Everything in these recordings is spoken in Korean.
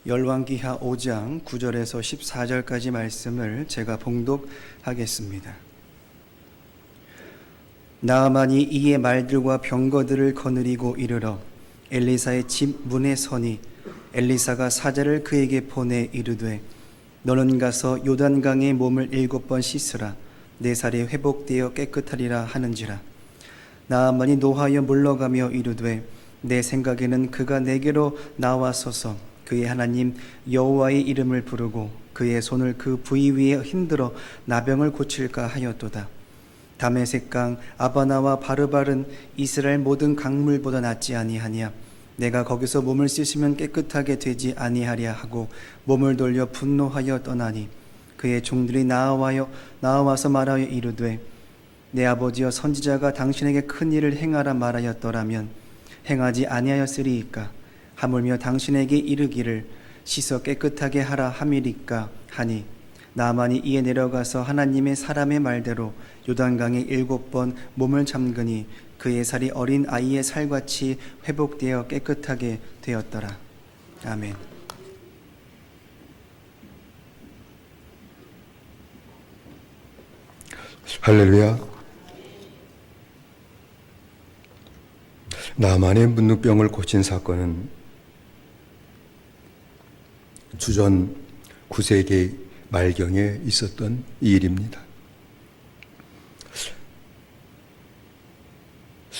열왕기하 5장 9절에서 14절까지 말씀을 제가 봉독하겠습니다. 나아만이 이의 말들과 병거들을 거느리고 이르러 엘리사의 집 문에 서니 엘리사가 사자를 그에게 보내 이르되 너는 가서 요단강에 몸을 7번 씻으라 내 살이 회복되어 깨끗하리라 하는지라. 나아만이 노하여 물러가며 이르되 내 생각에는 그가 내게로 나와서서 그의 하나님 여호와의 이름을 부르고 그의 손을 그 부위 위에 흔들어 나병을 고칠까 하였도다. 다메섹강 아바나와 바르발은 이스라엘 모든 강물보다 낫지 아니하냐. 내가 거기서 몸을 씻으면 깨끗하게 되지 아니하랴 하고 몸을 돌려 분노하여 떠나니 그의 종들이 나와서 말하여 이르되 내 아버지여 선지자가 당신에게 큰 일을 행하라 말하였더라면 행하지 아니하였으리이까. 하물며 당신에게 이르기를 씻어 깨끗하게 하라 함이리까 하니 나아만이 이에 내려가서 하나님의 사람의 말대로 요단강에 7번 몸을 잠그니 그의 살이 어린 아이의 살같이 회복되어 깨끗하게 되었더라. 아멘. 할렐루야. 나만의 문둥병을 고친 사건은 주전 9세기 말경에 있었던 일입니다.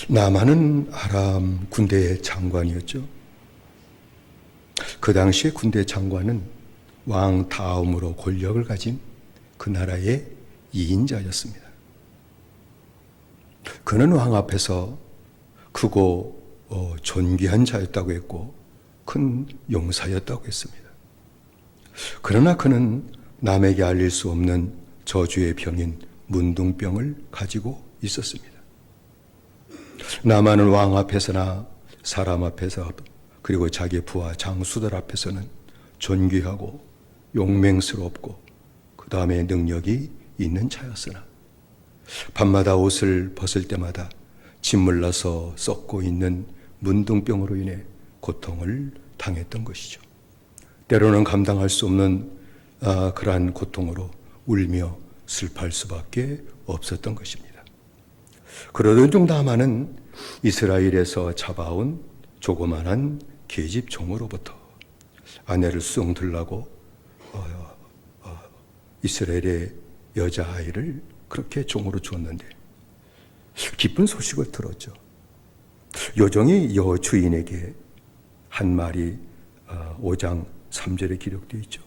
나만은 아람 군대의 장관이었죠. 그 당시에 군대 장관은 왕 다음으로 권력을 가진 그 나라의 2인자였습니다. 그는 왕 앞에서 크고 존귀한 자였다고 했고 큰 용사였다고 했습니다. 그러나 그는 남에게 알릴 수 없는 저주의 병인 문둥병을 가지고 있었습니다. 나만은 왕 앞에서나 사람 앞에서 그리고 자기 부하 장수들 앞에서는 존귀하고 용맹스럽고 그 다음에 능력이 있는 자였으나 밤마다 옷을 벗을 때마다 짓물나서 썩고 있는 문둥병으로 인해 고통을 당했던 것이죠. 때로는 감당할 수 없는 그러한 고통으로 울며 슬퍼할 수밖에 없었던 것입니다. 그러던 중 나만은 이스라엘에서 잡아온 조그만한 계집 종으로부터 아내를 쑥 들라고 이스라엘의 여자아이를 그렇게 종으로 주었는데 기쁜 소식을 들었죠. 요종이 여주인에게 한 말이 5장 3절에 기록되어 있죠.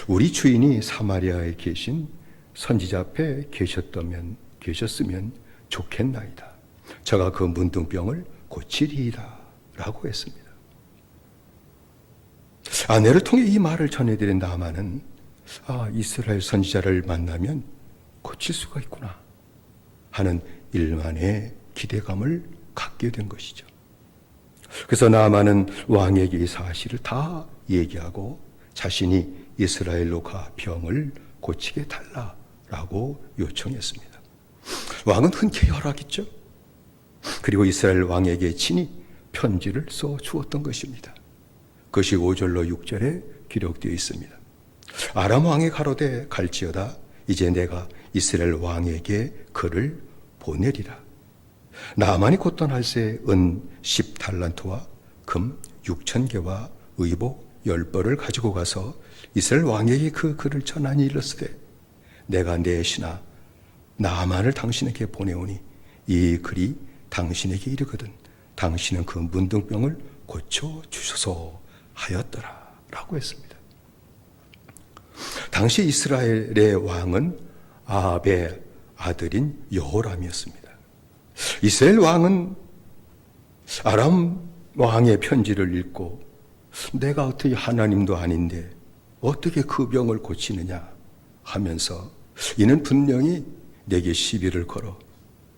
우리 주인이 사마리아에 계신 선지자 앞에 계셨으면 좋겠나이다. 저가 그 문둥병을 고치리이다 라고 했습니다. 아내를 통해 이 말을 전해드린 나아만은 이스라엘 선지자를 만나면 고칠 수가 있구나 하는 일만의 기대감을 갖게 된 것이죠. 그래서 나아만은 왕에게 이 사실을 다 얘기하고 자신이 이스라엘로 가 병을 고치게 달라라고 요청했습니다. 왕은 흔쾌히 허락했죠. 그리고 이스라엘 왕에게 친히 편지를 써 주었던 것입니다. 그것이 5절로 6절에 기록되어 있습니다. 아람 왕이 가로되 갈지어다 이제 내가 이스라엘 왕에게 글을 보내리라. 나아만이 곧 떠날새 은 10달란트와 금 6,000개와 의복 10벌을 가지고 가서 이스라엘 왕에게 그 글을 전하니 이르시되 내가 내 신하 나아만을 당신에게 보내오니 이 글이 당신에게 이르거든 당신은 그 문둥병을 고쳐주소서 하였더라 라고 했습니다. 당시 이스라엘의 왕은 아합의 아들인 여호람이었습니다. 이스라엘 왕은 아람 왕의 편지를 읽고 내가 어떻게 하나님도 아닌데 어떻게 그 병을 고치느냐 하면서 이는 분명히 내게 시비를 걸어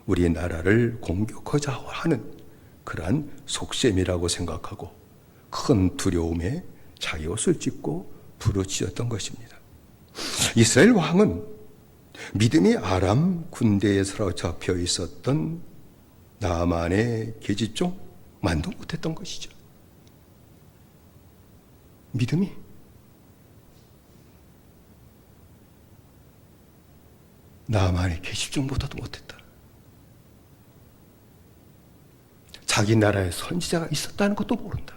우리 나라를 공격하자 하는 그러한 속셈이라고 생각하고 큰 두려움에 자기 옷을 찢고 부르짖었던 것입니다. 이스라엘 왕은 믿음이 아람 군대에 사로잡혀 있었던 나아만의 계집종 만도 못했던 것이죠. 믿음이 나만의 계시중보다도 못했다. 자기 나라에 선지자가 있었다는 것도 모른다.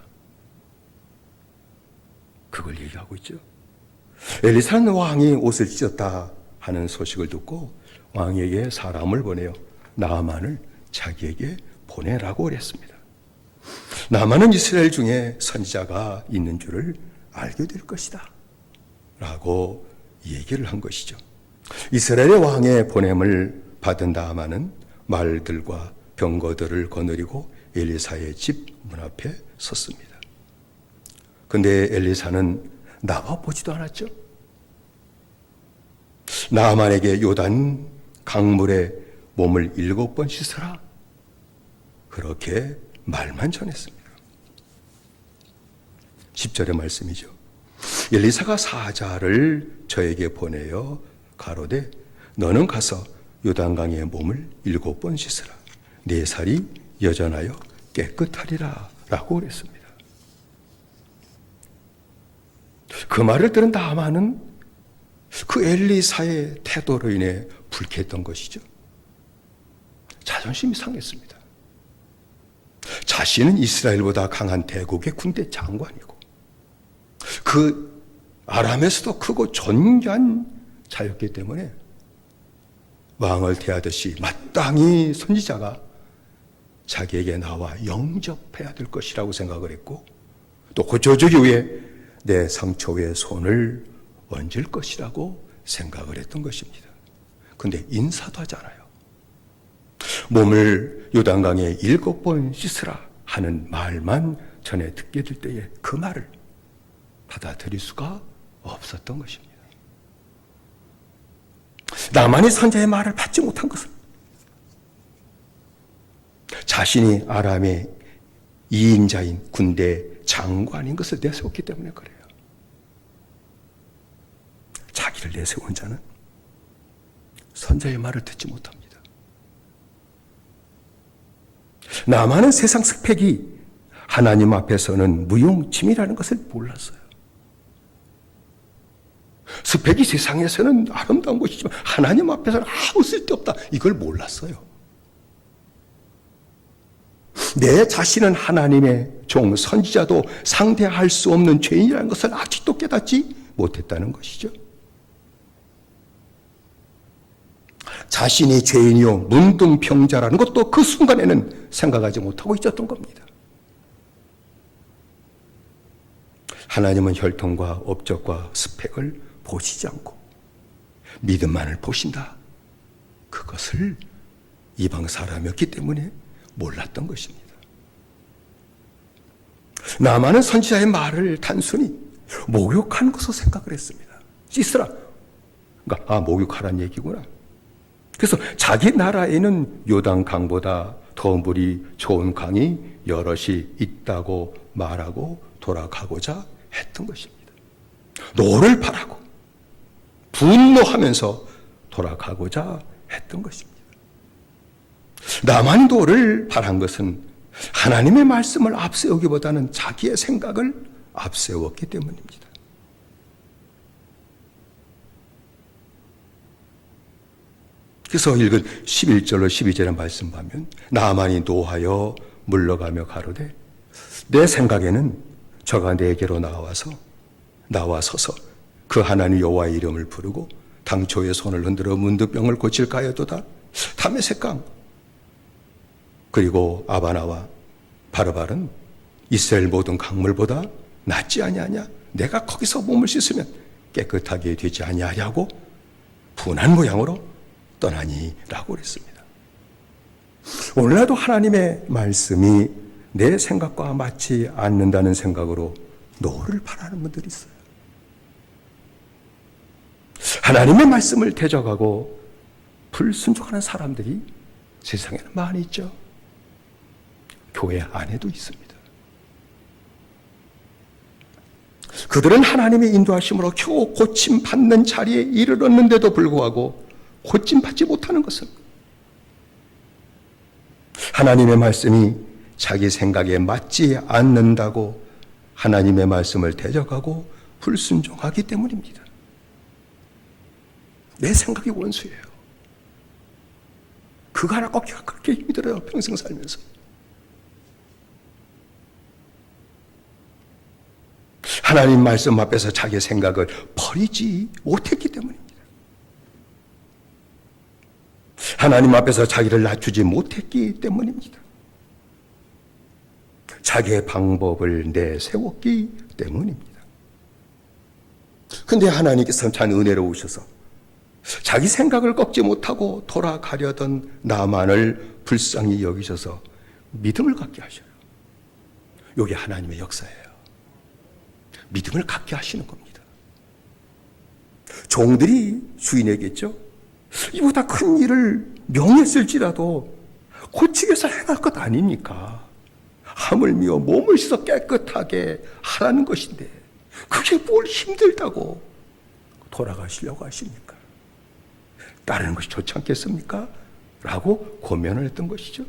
그걸 얘기하고 있죠. 엘리사는 왕이 옷을 찢었다 하는 소식을 듣고 왕에게 사람을 보내요. 나아만을 자기에게 보내라고 그랬습니다. 나아만은 이스라엘 중에 선지자가 있는 줄을 알게 될 것이다 라고 얘기를 한 것이죠. 이스라엘의 왕의 보냄을 받은 나아만은 말들과 병거들을 거느리고 엘리사의 집 문 앞에 섰습니다. 근데 엘리사는 나와보지도 않았죠. 나아만에게 요단 강물에 몸을 7번 씻으라, 그렇게 말만 전했습니다. 10절의 말씀이죠. 엘리사가 사자를 저에게 보내어 가로되 너는 가서 요단강에 몸을 7번 씻으라. 네 살이 여전하여 깨끗하리라 라고 그랬습니다. 그 말을 들은 나아만은 그 엘리사의 태도로 인해 불쾌했던 것이죠. 자존심이 상했습니다. 자신은 이스라엘보다 강한 대국의 군대 장관이고 그 아람에서도 크고 존귀한 자였기 때문에 왕을 대하듯이 마땅히 선지자가 자기에게 나와 영접해야 될 것이라고 생각을 했고, 또 그 조직 위에 내 상처 위에 손을 얹을 것이라고 생각을 했던 것입니다. 근데 인사도 하지 않아요. 몸을 요단강에 7번 씻으라 하는 말만 전해 듣게 될 때에 그 말을 받아들일 수가 없었던 것입니다. 나만이 선자의 말을 받지 못한 것은 자신이 아람의 2인자인 군대 장관인 것을 내세웠기 때문에 그래요. 자기를 내세운 자는 선자의 말을 듣지 못합니다. 나만은 세상 스펙이 하나님 앞에서는 무용지물이라는 것을 몰랐어요. 스펙이 세상에서는 아름다운 것이지만 하나님 앞에서는 아무 쓸데없다, 이걸 몰랐어요. 내 자신은 하나님의 종, 선지자도 상대할 수 없는 죄인이라는 것을 아직도 깨닫지 못했다는 것이죠. 자신이 죄인이요 문둥병자라는 것도 그 순간에는 생각하지 못하고 있었던 겁니다. 하나님은 혈통과 업적과 스펙을 보시지 않고 믿음만을 보신다. 그것을 이방 사람이었기 때문에 몰랐던 것입니다. 나만은 선지자의 말을 단순히 목욕하는 것으로 생각을 했습니다. 씻으라. 그러니까 목욕하라는 얘기구나. 그래서 자기 나라에는 요단 강보다 더 물이 좋은 강이 여럿이 있다고 말하고 돌아가고자 했던 것입니다. 노를 바라고 분노하면서 돌아가고자 했던 것입니다. 나만이 노를 바란 것은 하나님의 말씀을 앞세우기보다는 자기의 생각을 앞세웠기 때문입니다. 그래서 읽은 11절로 12절의 말씀 보면 나만이 노하여 물러가며 가로되 내 생각에는 저가 내게로 나와서서 그 하나님 여호와의 이름을 부르고 당초에 손을 흔들어 문득병을 고칠까 하여도다. 다메섹강 그리고 아바나와 바르발은 이스라엘 모든 강물보다 낫지 아니하냐? 내가 거기서 몸을 씻으면 깨끗하게 되지 아니하냐고 분한 모양으로 떠나니라고 그랬습니다. 오늘날도 하나님의 말씀이 내 생각과 맞지 않는다는 생각으로 노를 바라는 분들이 있어요. 하나님의 말씀을 대적하고 불순종하는 사람들이 세상에는 많이 있죠. 교회 안에도 있습니다. 그들은 하나님의 인도하심으로 겨우 고침받는 자리에 이르렀는데도 불구하고 고침받지 못하는 것은 하나님의 말씀이 자기 생각에 맞지 않는다고 하나님의 말씀을 대적하고 불순종하기 때문입니다. 내 생각이 원수예요. 그거 하나 꺾기가 그렇게 힘들어요. 평생 살면서. 하나님 말씀 앞에서 자기 생각을 버리지 못했기 때문입니다. 하나님 앞에서 자기를 낮추지 못했기 때문입니다. 자기의 방법을 내세웠기 때문입니다. 근데 하나님께서는 참 은혜로우셔서 자기 생각을 꺾지 못하고 돌아가려던 나만을 불쌍히 여기셔서 믿음을 갖게 하셔요. 이게 하나님의 역사예요. 믿음을 갖게 하시는 겁니다. 종들이 주인에게죠. 이보다 큰 일을 명했을지라도 고치게 해서 행할 것 아닙니까? 하물며 몸을 씻어 깨끗하게 하라는 것인데 그게 뭘 힘들다고 돌아가시려고 하십니까? 따르는 것이 좋지 않겠습니까? 라고 고면을 했던 것이죠.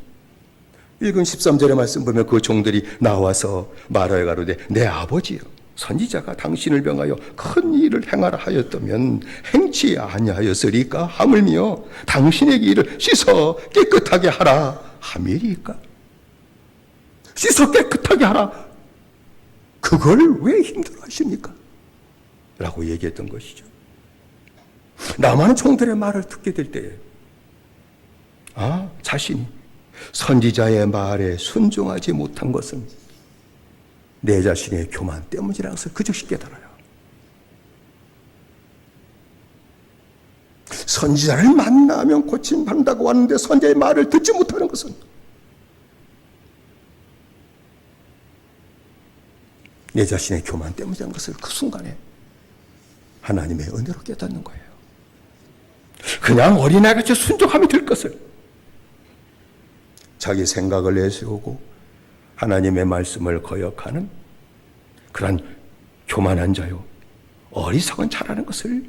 읽은 13절의 말씀 보면 그 종들이 나와서 말하여 가로되 내 아버지여 선지자가 당신을 병하여 큰 일을 행하라 하였다면 행치 아니하였으리까? 하물며 당신에게 이를 씻어 깨끗하게 하라 함이리까? 씻어 깨끗하게 하라. 그걸 왜 힘들어 하십니까? 라고 얘기했던 것이죠. 남한 종들의 말을 듣게 될 때에 자신이 선지자의 말에 순종하지 못한 것은 내 자신의 교만 때문이라는 것을 그 즉시 깨달아요. 선지자를 만나면 고침받는다고 하는데 선지자의 말을 듣지 못하는 것은 내 자신의 교만 때문이라는 것을 그 순간에 하나님의 은혜로 깨닫는 거예요. 그냥 어린아이같이 순종하면 될 것을 자기 생각을 내세우고 하나님의 말씀을 거역하는 그런 교만한 자요 어리석은 자라는 것을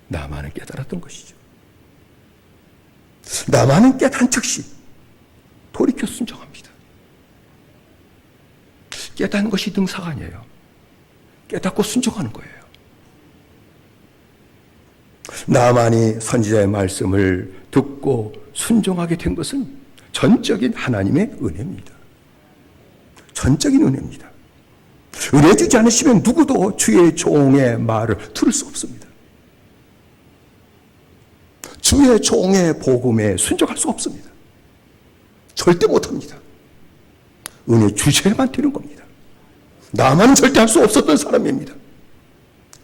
나만은 깨달았던 것이죠. 나만은 깨달은 즉시 돌이켜 순종합니다. 깨닫는 것이 능사가 아니에요. 깨닫고 순종하는 거예요. 나만이 선지자의 말씀을 듣고 순종하게 된 것은 전적인 하나님의 은혜입니다. 전적인 은혜입니다. 은혜 주지 않으시면 누구도 주의 종의 말을 들을 수 없습니다. 주의 종의 복음에 순종할 수 없습니다. 절대 못합니다. 은혜 주셔야만 되는 겁니다. 나만은 절대 할 수 없었던 사람입니다.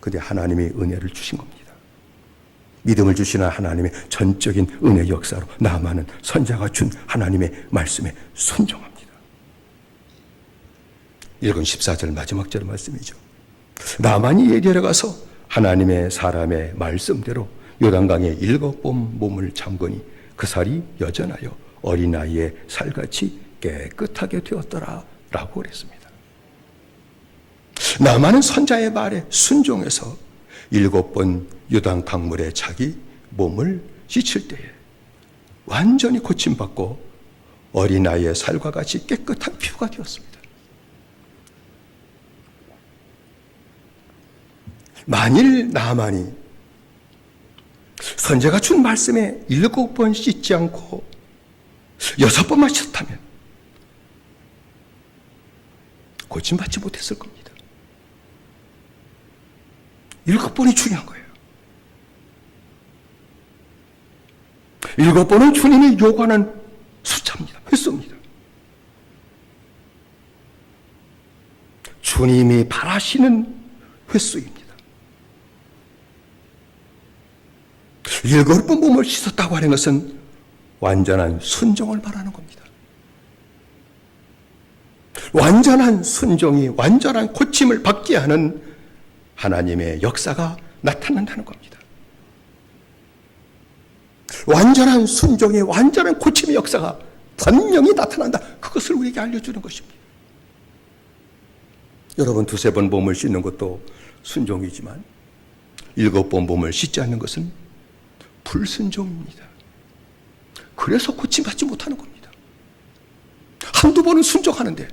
그런데 하나님이 은혜를 주신 겁니다. 믿음을 주시는 하나님의 전적인 은혜 역사로 나만은 선자가 준 하나님의 말씀에 순종합니다. 읽은 14절 마지막 절 말씀이죠. 나만이 예리하러 가서 하나님의 사람의 말씀대로 요단강에 7번 몸을 잠그니 그 살이 여전하여 어린아이의 살같이 깨끗하게 되었더라 라고 그랬습니다. 나만은 선자의 말에 순종해서 7번 요단 강물에 자기 몸을 씻을 때에 완전히 고침받고 어린아이의 살과 같이 깨끗한 피부가 되었습니다. 만일 나만이 선제가 준 말씀에 7번 씻지 않고 6번만 씻었다면 고침받지 못했을 겁니다. 7번이 중요한 거예요. 7번은 주님이 요구하는 숫자입니다. 횟수입니다. 주님이 바라시는 횟수입니다. 7번 몸을 씻었다고 하는 것은 완전한 순종을 말하는 겁니다. 완전한 순종이 완전한 고침을 받게 하는 하나님의 역사가 나타난다는 겁니다. 완전한 순종이 완전한 고침의 역사가 분명히 나타난다. 그것을 우리에게 알려주는 것입니다. 여러분 2-3번 몸을 씻는 것도 순종이지만 7번 몸을 씻지 않는 것은 불순종입니다. 그래서 고침받지 못하는 겁니다. 1-2번은 순종하는데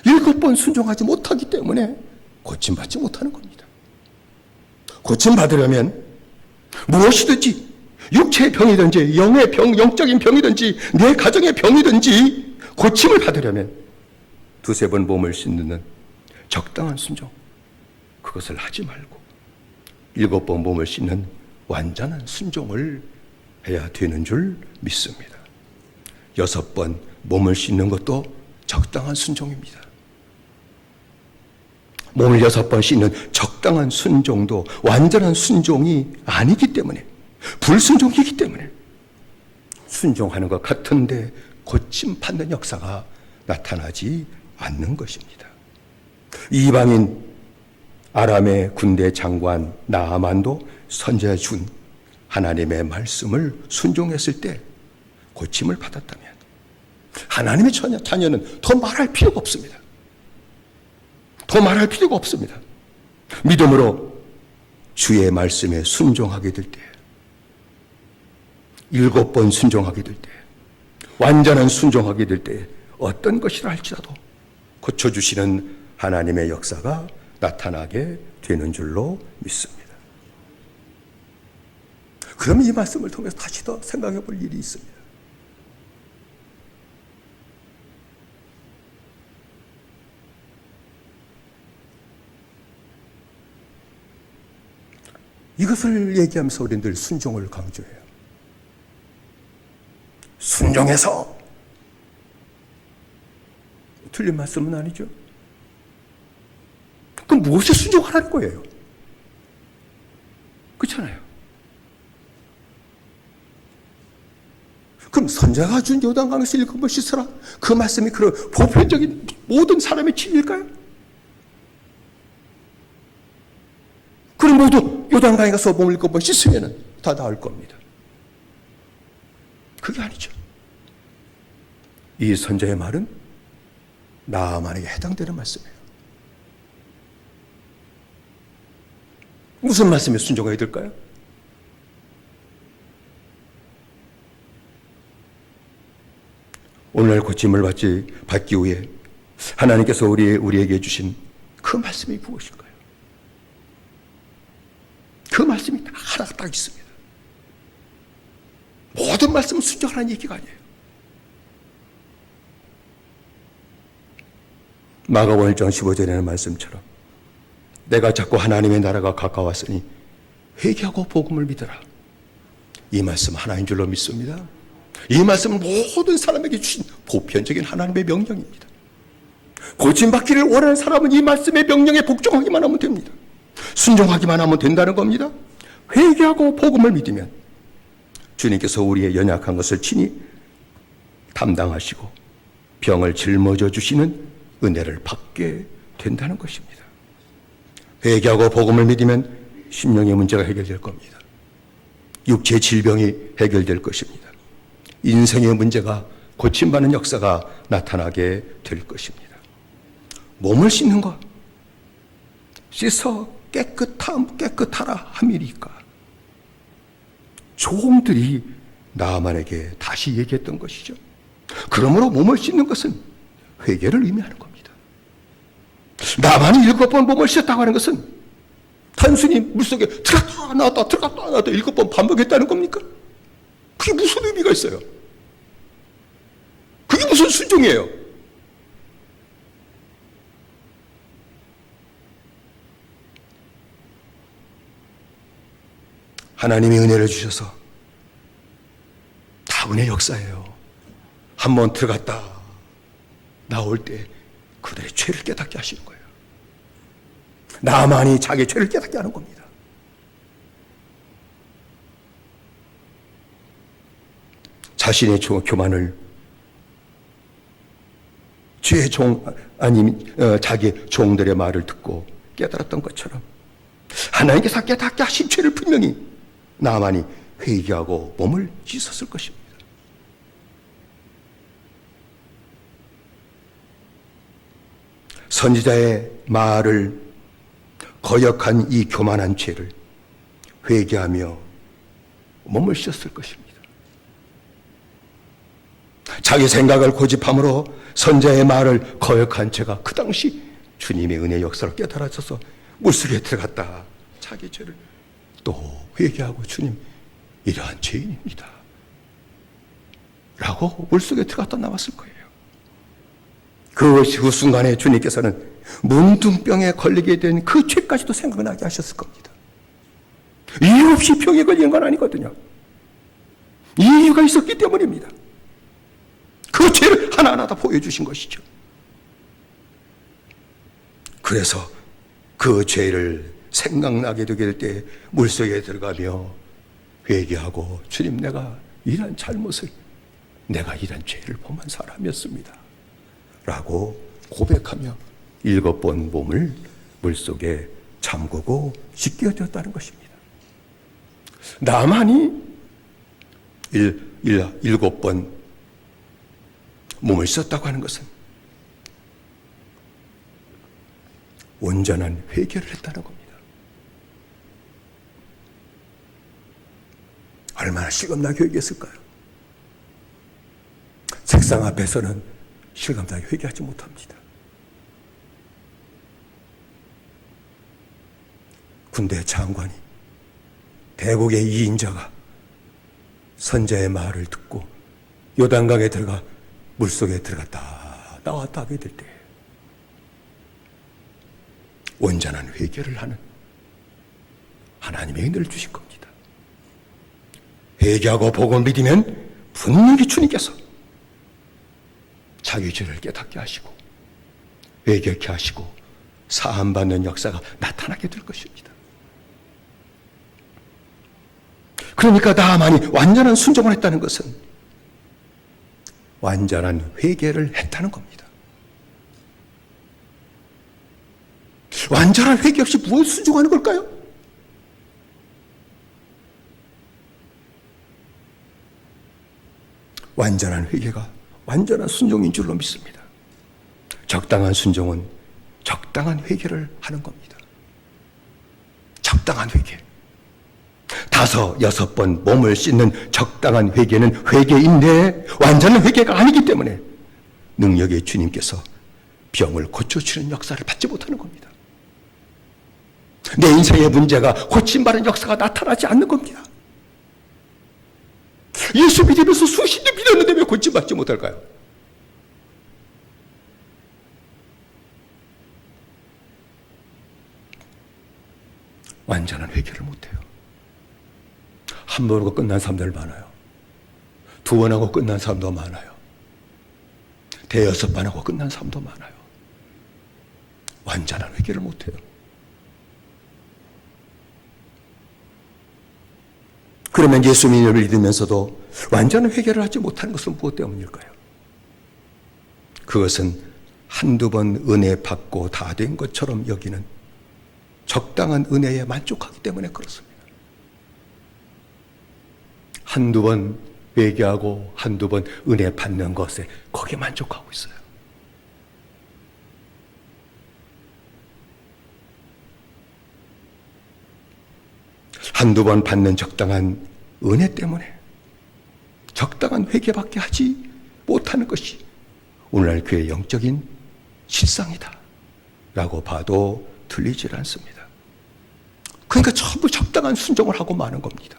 7번 순종하지 못하기 때문에 고침받지 못하는 겁니다. 고침받으려면 무엇이든지 육체의 병이든지 영의 병, 영적인 병이든지 내 가정의 병이든지 고침을 받으려면 2-3번 몸을 씻는 적당한 순종, 그것을 하지 말고 7번 몸을 씻는 완전한 순종을 해야 되는 줄 믿습니다. 6번 몸을 씻는 것도 적당한 순종입니다. 몸을 6번 씻는 적당한 순종도 완전한 순종이 아니기 때문에, 불순종이기 때문에 순종하는 것 같은데 고침받는 역사가 나타나지 않는 것입니다. 이방인 아람의 군대 장관 나아만도 선지자 준 하나님의 말씀을 순종했을 때 고침을 받았다면 하나님의 자녀는 더 말할 필요가 없습니다. 더 말할 필요가 없습니다. 믿음으로 주의 말씀에 순종하게 될 때, 7번 순종하게 될 때, 완전한 순종하게 될 때 어떤 것이라 할지라도 고쳐주시는 하나님의 역사가 나타나게 되는 줄로 믿습니다. 그러면 이 말씀을 통해서 다시 더 생각해 볼 일이 있습니다. 이것을 얘기하면서 우리는 늘 순종을 강조해요. 순종해서 틀린 말씀은 아니죠. 그럼 무엇에 순종하라는 거예요? 그렇잖아요. 그럼 선자가 준 요단강에서 7번 씻으라, 그 말씀이 그런 보편적인 모든 사람의 진리일까요? 그럼 모두 요단강에 가서 몸을 7번 씻으면 다 나을 겁니다. 그게 아니죠. 이 선자의 말은 나아만에게 해당되는 말씀이에요. 무슨 말씀에 순종해야 될까요? 오늘날 고침을 받기 위해 하나님께서 우리에게 주신 그 말씀이 무엇일까요? 그 말씀이 하나가 딱 있습니다. 모든 말씀은 순종하라는 얘기가 아니에요. 마가복음 1장 15절에는 말씀처럼 내가 자꾸 하나님의 나라가 가까웠으니 회개하고 복음을 믿어라. 이 말씀 하나인 줄로 믿습니다. 이 말씀은 모든 사람에게 주신 보편적인 하나님의 명령입니다. 고침받기를 원하는 사람은 이 말씀의 명령에 복종하기만 하면 됩니다. 순종하기만 하면 된다는 겁니다. 회개하고 복음을 믿으면 주님께서 우리의 연약한 것을 친히 담당하시고 병을 짊어져 주시는 은혜를 받게 된다는 것입니다. 회개하고 복음을 믿으면 심령의 문제가 해결될 겁니다. 육체의 질병이 해결될 것입니다. 인생의 문제가 고침받는 역사가 나타나게 될 것입니다. 몸을 씻는 것, 씻어 깨끗하라 함이니까 종들이 나아만에게 다시 얘기했던 것이죠. 그러므로 몸을 씻는 것은 회개를 의미하는 겁니다. 나만이 7번 몸을 씻었다고 하는 것은 단순히 물속에 들어갔다 나왔다 들어갔다 나왔다 7번 반복했다는 겁니까? 그게 무슨 의미가 있어요? 그게 무슨 순종이에요? 하나님이 은혜를 주셔서 다 은혜 역사예요. 한번 들어갔다 나올 때 그들의 죄를 깨닫게 하시는 거예요. 나만이 자기의 죄를 깨닫게 하는 겁니다. 자신의 교만을 주의 자기 종들의 말을 듣고 깨달았던 것처럼 하나님께서 깨닫게 하신 죄를 분명히 나만이 회개하고 몸을 씻었을 것입니다. 선지자의 말을 거역한 이 교만한 죄를 회개하며 몸을 씻었을 것입니다. 자기 생각을 고집함으로 선자의 말을 거역한 죄가 그 당시 주님의 은혜 역사를 깨달아져서 물속에 들어갔다 자기 죄를 또 회개하고 주님 이러한 죄인입니다 라고 물속에 들어갔다 나왔을 거예요. 그 순간에 주님께서는 문둥병에 걸리게 된 그 죄까지도 생각나게 하셨을 겁니다. 이유 없이 병에 걸린 건 아니거든요. 이유가 있었기 때문입니다. 그 죄를 하나하나 다 보여주신 것이죠. 그래서 그 죄를 생각나게 되게 될 때 물속에 들어가며 회개하고 주님 내가 이런 잘못을 내가 이런 죄를 범한 사람이었습니다 라고 고백하며 7번 몸을 물속에 잠그고 씻게 되었다는 것입니다. 나만이 7번 몸을 썼다고 하는 것은 온전한 회개를 했다는 겁니다. 얼마나 실감나게 회개했을까요? 책상 앞에서는 실감나게 회개하지 못합니다. 군대 장관이 대국의 2인자가 선자의 말을 듣고 요단강에 들어가 물속에 들어갔다 나왔다 하게 될 때 온전한 회개를 하는 하나님의 은혜를 주신 겁니다. 회개하고 복음을 믿으면 분명히 주님께서 자기 죄를 깨닫게 하시고 회개케 하시고 사함받는 역사가 나타나게 될 것입니다. 그러니까 나만이 완전한 순종을 했다는 것은 완전한 회개를 했다는 겁니다. 완전한 회개 없이 무엇을 순종하는 걸까요? 완전한 회개가 완전한 순종인 줄로 믿습니다. 적당한 순종은 적당한 회개를 하는 겁니다. 적당한 회개. 5, 6번 몸을 씻는 적당한 회개는 회개인데 완전한 회개가 아니기 때문에 능력의 주님께서 병을 고쳐주는 역사를 받지 못하는 겁니다. 내 인생의 문제가 고침받는 역사가 나타나지 않는 겁니다. 예수 믿으면서 수십 년 믿었는데 왜 고침받지 못할까요? 완전한 회개를 못해요. 한 번 하고 끝난 사람들 많아요. 2번 하고 끝난 사람도 많아요. 5번 하고 끝난 사람도 많아요. 완전한 회개를 못해요. 그러면 예수 믿으면서도 완전한 회개를 하지 못하는 것은 무엇 때문일까요? 그것은 한두 번 은혜 받고 다 된 것처럼 여기는 적당한 은혜에 만족하기 때문에 그렇습니다. 한두 번 회개하고 한두 번 은혜 받는 것에 거기에 만족하고 있어요. 한두 번 받는 적당한 은혜 때문에 적당한 회개밖에 하지 못하는 것이 오늘날 교회의 영적인 실상이다 라고 봐도 틀리질 않습니다. 그러니까 전부 적당한 순종을 하고 마는 겁니다.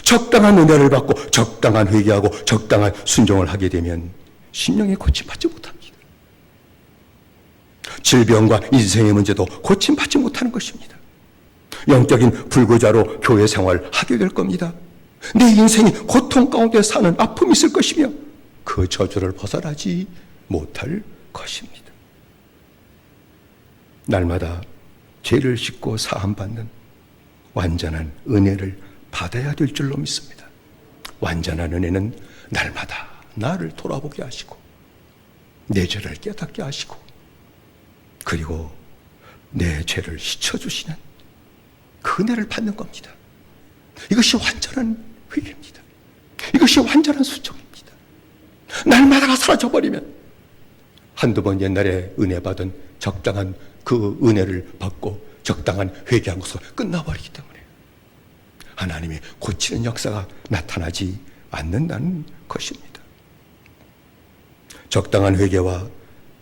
적당한 은혜를 받고 적당한 회개하고 적당한 순종을 하게 되면 심령이 고침받지 못합니다. 질병과 인생의 문제도 고침받지 못하는 것입니다. 영적인 불구자로 교회 생활을 하게 될 겁니다. 내 인생이 고통 가운데 사는 아픔이 있을 것이며 그 저주를 벗어나지 못할 것입니다. 날마다 죄를 씻고 사함받는 완전한 은혜를 받아야 될 줄로 믿습니다. 완전한 은혜는 날마다 나를 돌아보게 하시고 내 죄를 깨닫게 하시고 그리고 내 죄를 씻어주시는 그 은혜를 받는 겁니다. 이것이 완전한 회개입니다. 이것이 완전한 순종입니다. 날마다가 사라져버리면 한두 번 옛날에 은혜 받은 적당한 그 은혜를 받고 적당한 회개한 것으로 끝나버리기 때문에 하나님이 고치는 역사가 나타나지 않는다는 것입니다. 적당한 회개와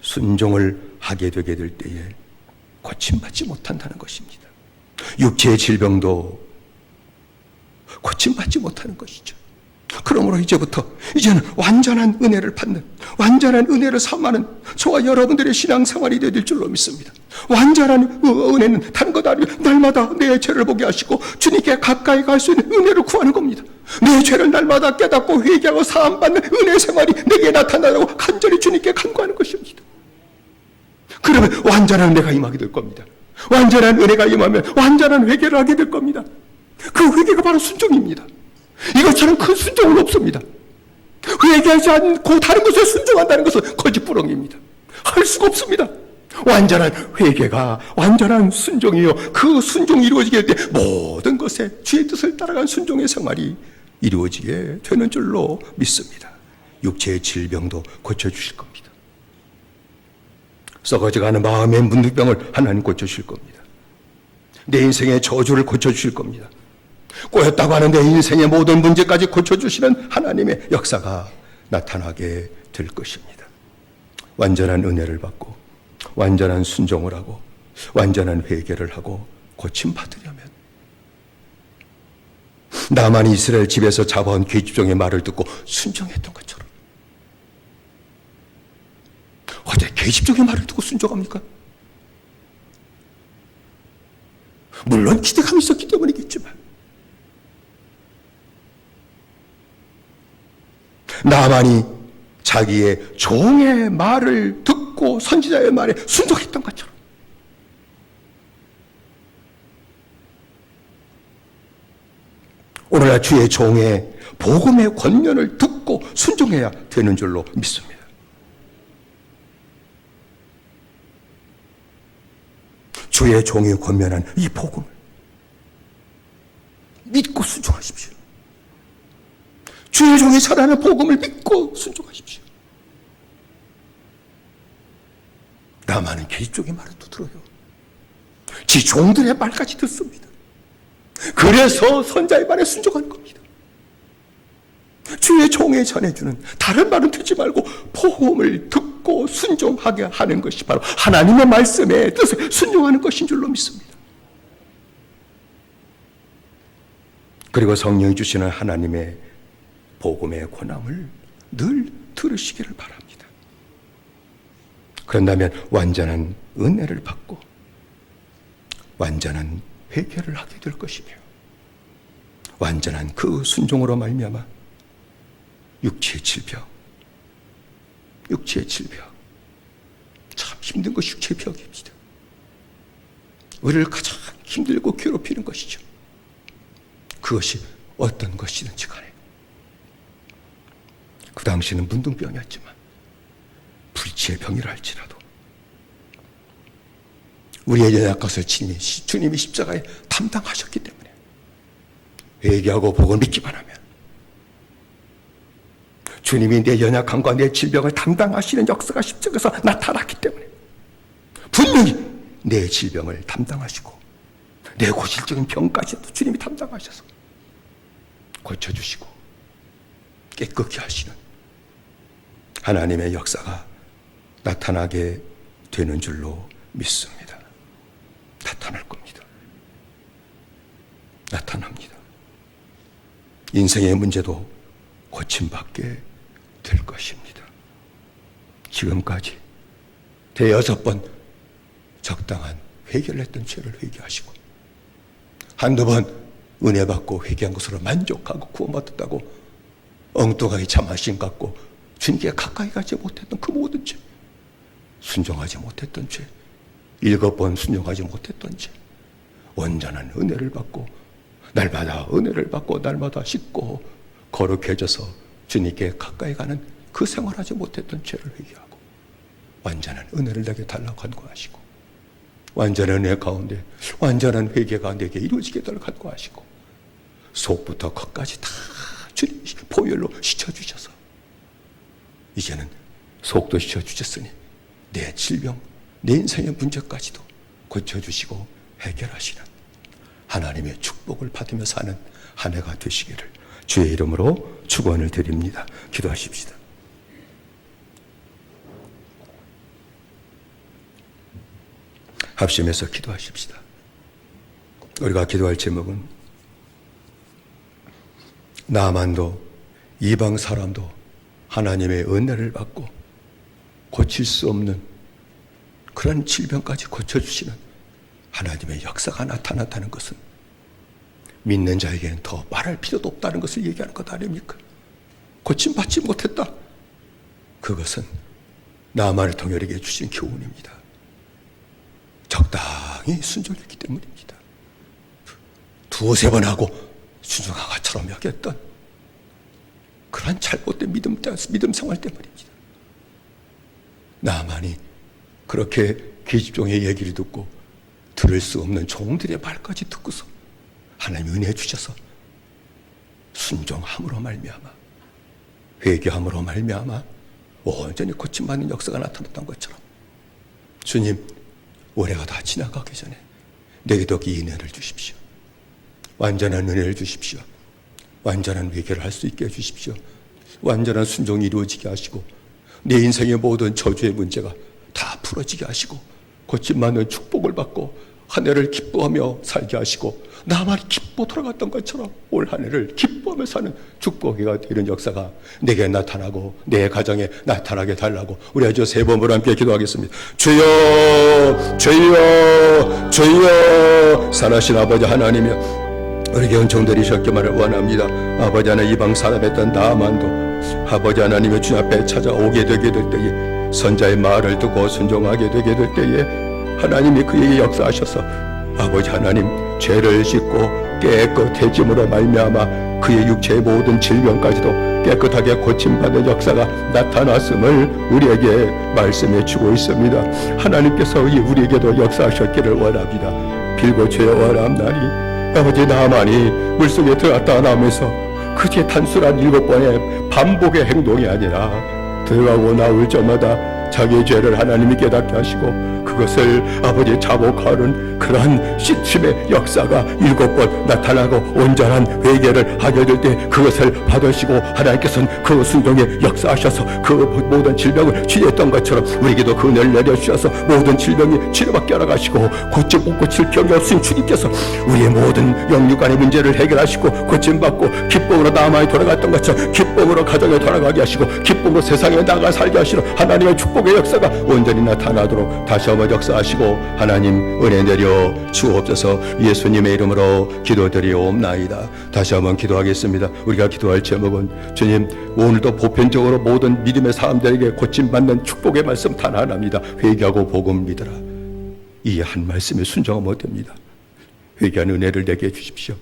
순종을 하게 되게 될 때에 고침받지 못한다는 것입니다. 육체의 질병도 고침받지 못하는 것이죠. 그러므로 이제는 완전한 은혜를 받는, 완전한 은혜를 삼하는 저와 여러분들의 신앙생활이 되될 줄로 믿습니다. 완전한 은혜는 다른 것 아니고 날마다 내 죄를 보게 하시고 주님께 가까이 갈 수 있는 은혜를 구하는 겁니다. 내 죄를 날마다 깨닫고 회개하고 사함받는 은혜 생활이 내게 나타나라고 간절히 주님께 간구하는 것입니다. 그러면 완전한 은혜가 임하게 될 겁니다. 완전한 은혜가 임하면 완전한 회개를 하게 될 겁니다. 그 회개가 바로 순종입니다. 이것처럼 큰 순종은 없습니다. 회개하지 않고 다른 것에 순종한다는 것은 거짓부렁입니다. 할 수가 없습니다. 완전한 회개가 완전한 순종이요, 그 순종이 이루어지게 될 때 모든 것에 주의 뜻을 따라간 순종의 생활이 이루어지게 되는 줄로 믿습니다. 육체의 질병도 고쳐주실 겁니다. 썩어져가는 마음의 문득병을 하나님 고쳐주실 겁니다. 내 인생의 저주를 고쳐주실 겁니다. 꼬였다고 하는 내 인생의 모든 문제까지 고쳐주시는 하나님의 역사가 나타나게 될 것입니다. 완전한 은혜를 받고 완전한 순종을 하고 완전한 회개를 하고 고침받으려면 나만이 이스라엘 집에서 잡아온 계집종의 말을 듣고 순종했던 것처럼, 어제 계집종의 말을 듣고 순종합니까? 물론 기대감이 있었기 때문이겠지만 나만이 자기의 종의 말을 듣고 선지자의 말에 순종했던 것처럼 오늘날 주의 종의 복음의 권면을 듣고 순종해야 되는 줄로 믿습니다. 주의 종이 권면한 이 복음을 믿고 순종하십시오. 주의 종이 전하는 복음을 믿고 순종하십시오. 나만은 계집종의 말을 또 들어요. 지 종들의 말까지 듣습니다. 그래서 선자의 말에 순종하는 겁니다. 주의 종에 전해주는 다른 말은 듣지 말고 복음을 듣고 순종하게 하는 것이 바로 하나님의 말씀에 뜻에 순종하는 것인 줄로 믿습니다. 그리고 성령이 주시는 하나님의 복음의 권함을 늘 들으시기를 바랍니다. 그런다면 완전한 은혜를 받고 완전한 회개를 하게 될 것이며 완전한 그 순종으로 말미암아 육체의 질병 참 힘든 것이 육체의 병입니다. 우리를 가장 힘들고 괴롭히는 것이죠. 그것이 어떤 것이든지 간에 그 당시는 문둥병이었지만 불치의 병이라 할지라도 우리의 연약것을 주님이 십자가에 담당하셨기 때문에 회개하고 복을 믿기만 하면 주님이 내 연약함과 내 질병을 담당하시는 역사가 십자가에서 나타났기 때문에 분명히 내 질병을 담당하시고 내 고질적인 병까지도 주님이 담당하셔서 고쳐주시고 깨끗게 하시는 하나님의 역사가 나타나게 되는 줄로 믿습니다. 나타날 겁니다. 나타납니다. 인생의 문제도 고침받게 될 것입니다. 지금까지 대여섯 번 적당한 회개를 했던 죄를 회개하시고 한두 번 은혜 받고 회개한 것으로 만족하고 구원받았다고 엉뚱하게 참하심 갖고 주님께 가까이 가지 못했던 그 모든 죄, 순종하지 못했던 죄, 7번 순종하지 못했던 죄, 온전한 은혜를 받고 날마다 은혜를 받고 날마다 씻고 거룩해져서 주님께 가까이 가는 그 생활하지 못했던 죄를 회개하고 완전한 은혜를 내게 달라고 간구하시고 완전한 은혜 가운데 완전한 회개가 내게 이루어지게 달라고 간구하시고 속부터 겉까지 다 주님이 보혈로 씻어주셔서 이제는 속도 씻어주셨으니 내 질병, 내 인생의 문제까지도 고쳐주시고 해결하시는 하나님의 축복을 받으며 사는 한 해가 되시기를 주의 이름으로 축원을 드립니다. 기도하십시다. 합심해서 기도하십시다. 우리가 기도할 제목은 나만도 이방 사람도 하나님의 은혜를 받고 고칠 수 없는 그런 질병까지 고쳐주시는 하나님의 역사가 나타났다는 것은 믿는 자에게는 더 말할 필요도 없다는 것을 얘기하는 것 아닙니까? 고침받지 못했다. 그것은 나만을 통해 우리에게 주신 교훈입니다. 적당히 순종했기 때문입니다. 두세 번 하고 순종아가처럼 여겼던 그런 잘못된 믿음 생활 때문입니다. 나만이 그렇게 계집종의 얘기를 듣고 들을 수 없는 종들의 말까지 듣고서 하나님 은혜 주셔서 순종함으로 말미암아 회개함으로 말미암아 온전히 고침받는 역사가 나타났던 것처럼 주님, 올해가 다 지나가기 전에 내게도 이 은혜를 주십시오. 완전한 은혜를 주십시오. 완전한 회개를 할 수 있게 해주십시오. 완전한 순종이 이루어지게 하시고 내 인생의 모든 저주의 문제가 다 풀어지게 하시고 고침받는 축복을 받고 한 해를 기뻐하며 살게 하시고 나만이 기뻐 돌아갔던 것처럼 올 한 해를 기뻐하며 사는 축복이가 되는 역사가 내게 나타나고 내 가정에 나타나게 달라고 우리 아주 세 번으로 함께 기도하겠습니다. 주여 주여 주여 살아신 아버지 하나님이여, 우리에게 은총 내리셨기만을 원합니다. 아버지 하나님, 이방 사람이었던 나만도 아버지 하나님의 주 앞에 찾아오게 되게 될 때에 선자의 말을 듣고 순종하게 되게 될 때에 하나님이 그에게 역사하셔서 아버지 하나님 죄를 씻고 깨끗해짐으로 말미암아 그의 육체의 모든 질병까지도 깨끗하게 고침받는 역사가 나타났음을 우리에게 말씀해 주고 있습니다. 하나님께서 우리에게도 역사하셨기를 원합니다. 빌고 죄 원함나니 아버지, 나만이 물속에 들어갔다 나오면서 그제 단순한 7번의 반복의 행동이 아니라 들어가고 나올 때마다 자기의 죄를 하나님이 깨닫게 하시고 그것을 아버지 자복하는 그러한 씻음의 역사가 7번 나타나고 온전한 회개를 하게 될 때 그것을 받으시고 하나님께서는 그 순종에 역사하셔서 그 모든 질병을 치유했던 것처럼 우리에게도 그 은혜를 내려주셔서 모든 질병이 치료받게 하라가시고 고치 못 고칠 병이 없으신 주님께서 우리의 모든 영육간의 문제를 해결하시고 고침받고 기쁨으로 나만이 돌아갔던 것처럼 기쁨으로 가정에 돌아가게 하시고 기쁨으로 세상에 나가 살게 하시는 하나님의 축복의 역사가 온전히 나타나도록 다시 한번 역사하시고 하나님 은혜 내려 주옵소서. 예수님의 이름으로 기도드리옵나이다. 다시 한번 기도하겠습니다. 우리가 기도할 제목은 주님, 오늘도 보편적으로 모든 믿음의 사람들에게 고침받는 축복의 말씀 단 하나입니다. 회개하고 복음 믿으라. 이 한 말씀에 순종하면 못됩니다. 회개한 은혜를 내게 해주십시오.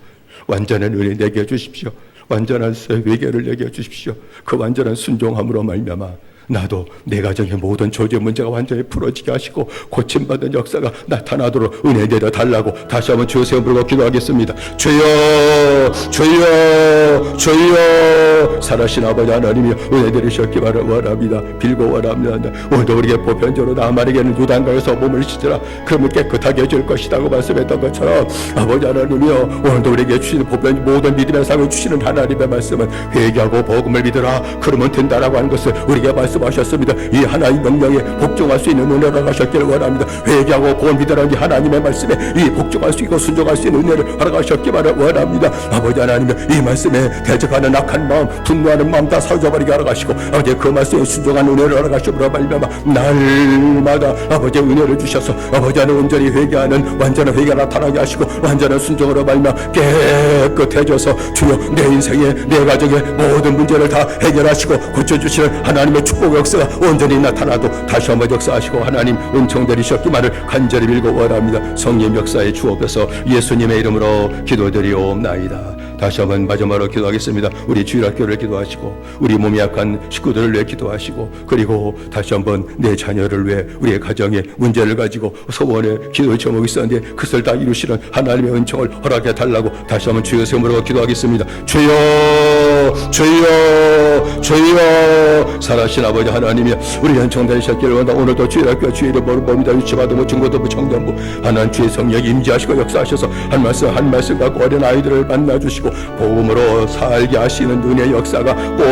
완전한 은혜 내게 해주십시오. 완전한 회개를 내게 해주십시오. 그 완전한 순종함으로 말미암아 나도 내 가정의 모든 조제 문제가 완전히 풀어지게 하시고 고침받은 역사가 나타나도록 은혜 내려 달라고 다시 한번 주여 세워 부르고 기도하겠습니다. 주여 주여 주여 살아신 아버지 하나님이 은혜 내리셨기 원합니다. 빌고 원합니다. 오늘도 우리에게 보편적으로 나만에게는 요단강에서 몸을 씻으라 그러면 깨끗하게 해줄 것이라고 말씀했던 것처럼 아버지 하나님이여, 오늘도 우리에게 주시는 보편 모든 믿음의 상을 주시는 하나님의 말씀은 회개하고 복음을 믿으라 그러면 된다라고 하는 것을 우리에게 말씀하셨습니다. 이 하나의 명령에 복종할 수 있는 은혜를 하셨기를 원합니다. 회개하고 복음 믿으라는 이 하나님의 말씀에 이 복종할 수 있고 순종할 수 있는 은혜를 허락하셨기를 원합니다. 아버지 하나님, 이 말씀에 대적하는 악한 마음, 분노하는 마음 다 사라져버리게 하라가시고 아버지 그 말씀에 순종하는 은혜를 허락하시므로 말미암아 날마다 아버지 은혜를 주셔서 아버지 하나님 온전히 회개하는 완전한 회개가 나타나게 하시고 완전한 순종으로 말미암아 깨끗해져서 주여 내 인생에 내 가정의 모든 문제를 다 해결하시고 고쳐주시는 하나님의 축복 역사가 온전히 나타나도 다시 한번 역사하시고 하나님 은총 내리셨기만을 간절히 빌고 원합니다. 성령 역사에 주옵소서. 예수님의 이름으로 기도드리옵나이다. 다시 한번 마지막으로 기도하겠습니다. 우리 주일학교를 기도하시고 우리 몸이 약한 식구들을 위해 기도하시고 그리고 다시 한번 내 자녀를 위해 우리의 가정의 문제를 가지고 소원의 기도 제목이 있었는데 그것을 다 이루시는 하나님의 은총을 허락해 달라고 다시 한번 주여 세우므로 기도하겠습니다. 주여 주여 주여 살아신 아버지 하나님이 우리 은총 되셨기를 원하다. 오늘도 주일학교 주일을 모릅니다. 유치받으면 중고등부 청년부 하나님 주의 성령 임재하시고 역사하셔서 한 말씀 한 말씀 갖고 어린 아이들을 만나주시고 주시고 복음으로 살게 하시는 은혜 역사가 꼭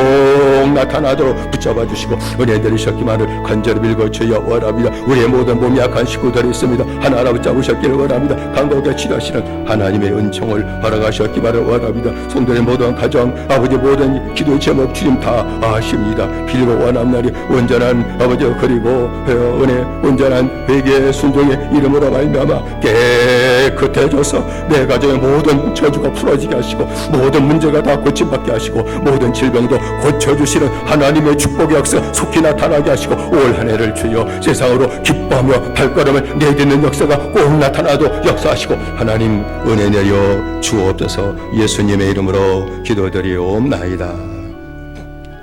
나타나도록 붙잡아 주시고 은혜 내리셨기만을 간절히 빌고주여 원합니다. 우리의 모든 몸이 약한 식구들이 있습니다. 하나하나 붙잡으셨기를 원합니다. 간곡하게 치료하시는 하나님의 은총을 허락하셨기만을 원합니다. 성도의 모든 가정 아버지 모든 기도의 제목 주님 다 아십니다. 빌고 원함나니 온전한 아버지 그리고 은혜 온전한 회개의 순종의 이름으로 말미암아 깨끗해져서 내 가정의 모든 저주가 풀어지게 하시고 모든 문제가 다 고침받게 하시고 모든 질병도 고쳐주시는 하나님의 축복의 역사 속히 나타나게 하시고 올 한 해를 주여 세상으로 기뻐하며 발걸음을 내딛는 역사가 꼭 나타나도 역사하시고 하나님 은혜 내려 주옵소서. 예수님의 이름으로 기도드리옵나이다.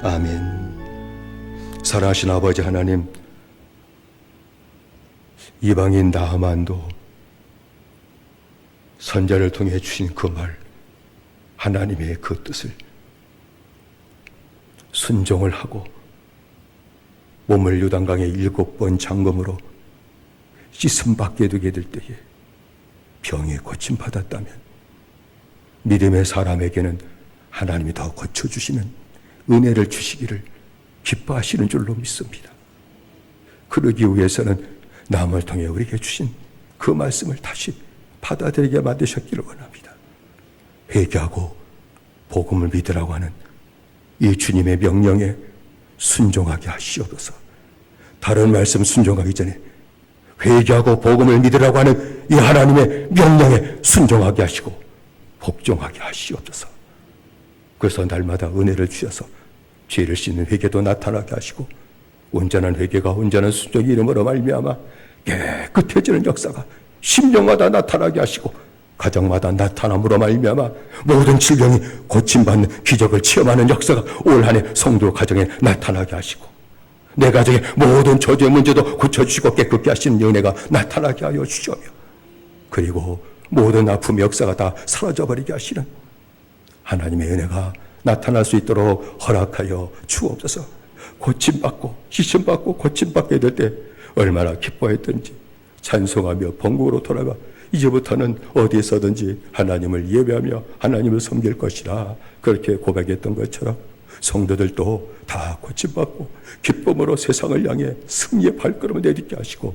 아멘. 사랑하신 아버지 하나님, 이방인 나하만도 선자를 통해 주신 그 말, 하나님의 그 뜻을 순종을 하고 몸을 요단강에 7번 잠금으로 씻음 받게 되게 될 때에 병이 고침받았다면 믿음의 사람에게는 하나님이 더 고쳐주시는 은혜를 주시기를 기뻐하시는 줄로 믿습니다. 그러기 위해서는 남을 통해 우리에게 주신 그 말씀을 다시 받아들이게 만드셨기를 원합니다. 회개하고 복음을 믿으라고 하는 이 주님의 명령에 순종하게 하시옵소서. 다른 말씀 순종하기 전에 회개하고 복음을 믿으라고 하는 이 하나님의 명령에 순종하게 하시고 복종하게 하시옵소서. 그래서 날마다 은혜를 주셔서 죄를 씻는 회개도 나타나게 하시고 온전한 회개가 온전한 순종의 이름으로 말미암아 깨끗해지는 역사가 심령마다 나타나게 하시고 가정마다 나타남으로 말미암아 모든 질병이 고침받는 기적을 체험하는 역사가 올 한 해 성도 가정에 나타나게 하시고 내 가정의 모든 저주의 문제도 고쳐주시고 깨끗게 하시는 은혜가 나타나게 하여 주시며 그리고 모든 아픔의 역사가 다 사라져버리게 하시는 하나님의 은혜가 나타날 수 있도록 허락하여 주옵소서. 고침받고 시험받고 고침받게 될 때 얼마나 기뻐했던지 찬송하며 번국으로 돌아가 이제부터는 어디에서든지 하나님을 예배하며 하나님을 섬길 것이라 그렇게 고백했던 것처럼 성도들도 다 고침받고 기쁨으로 세상을 향해 승리의 발걸음을 내딛게 하시고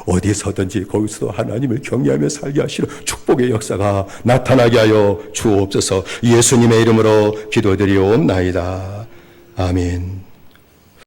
어디서든지 거기서도 하나님을 경외하며 살게 하시는 축복의 역사가 나타나게 하여 주옵소서. 예수님의 이름으로 기도드리옵나이다. 아멘.